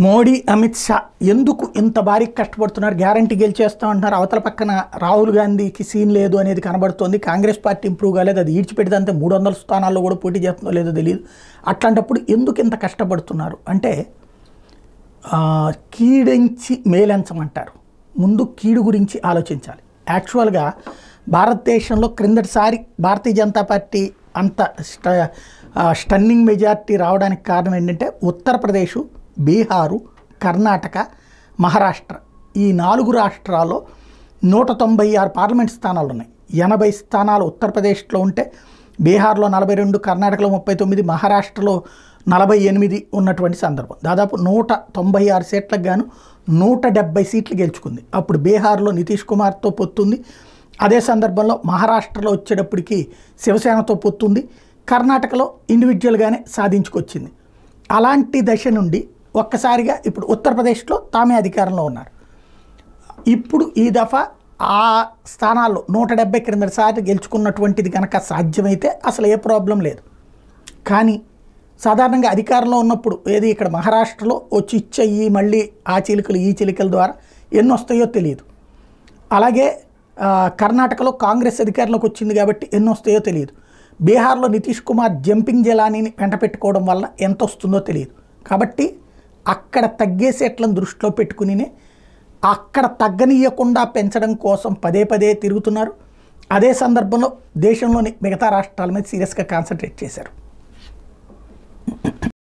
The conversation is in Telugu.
మోడీ అమిత్ షా ఎందుకు ఇంత భారీ కష్టపడుతున్నారు? గ్యారంటీ గెలిచేస్తాం అంటున్నారు. అవతల పక్కన రాహుల్ గాంధీకి సీన్ లేదు అనేది కనబడుతోంది. కాంగ్రెస్ పార్టీ ఇంప్రూవ్ కాలేదు. అది ఈడ్చిపెడితే 300 స్థానాల్లో కూడా పోటీ చేస్తుందో లేదో తెలియదు. అట్లాంటప్పుడు ఎందుకు ఇంత కష్టపడుతున్నారు అంటే కీడించి మేలెంచమంటారు. ముందు కీడు గురించి ఆలోచించాలి. యాక్చువల్గా భారతదేశంలో క్రిందటిసారి భారతీయ జనతా పార్టీ అంత స్టన్నింగ్ మెజార్టీ రావడానికి కారణం ఏంటంటే ఉత్తరప్రదేశ్, బీహారు, కర్ణాటక, మహారాష్ట్ర ఈ 4 రాష్ట్రాల్లో 196 పార్లమెంట్ స్థానాలు ఉన్నాయి. 80 స్థానాలు ఉత్తరప్రదేశ్లో ఉంటే బీహార్లో 42, కర్ణాటకలో 39, మహారాష్ట్రలో 48 ఉన్నటువంటి సందర్భం. దాదాపు 196 సీట్లకు గాను 170 సీట్లు గెలుచుకుంది. అప్పుడు బీహార్లో నితీష్ కుమార్తో పొత్తుంది. అదే సందర్భంలో మహారాష్ట్రలో వచ్చేటప్పటికి శివసేనతో పొత్తుంది. కర్ణాటకలో ఇండివిజువల్గానే సాధించుకొచ్చింది. అలాంటి దశ నుండి ఒక్కసారిగా ఇప్పుడు ఉత్తరప్రదేశ్లో తామే అధికారంలో ఉన్నారు. ఇప్పుడు ఈ దఫా ఆ స్థానాల్లో 170 క్రిందసారి గెలుచుకున్నటువంటిది కనుక సాధ్యమైతే అసలు ఏ ప్రాబ్లం లేదు. కానీ సాధారణంగా అధికారంలో ఉన్నప్పుడు ఏది ఇక్కడ మహారాష్ట్రలో వచ్చి ఇచ్చయ్యి మళ్ళీ ఆ చిలుకలు ఈ చిలుకల ద్వారా ఎన్ని వస్తాయో తెలియదు. అలాగే కర్ణాటకలో కాంగ్రెస్ అధికారంలోకి వచ్చింది కాబట్టి ఎన్ని వస్తాయో తెలియదు. బీహార్లో నితీష్ కుమార్ జంపింగ్ జలానీని వెంట పెట్టుకోవడం వల్ల ఎంత వస్తుందో తెలియదు. కాబట్టి అక్కడ తగ్గే సీట్లను దృష్టిలో పెట్టుకుని అక్కడ తగ్గనీయకుండా పెంచడం కోసం పదే పదే తిరుగుతున్నారు. అదే సందర్భంలో దేశంలోని మిగతా రాష్ట్రాల మీద సీరియస్గా కాన్సన్ట్రేట్ చేశారు.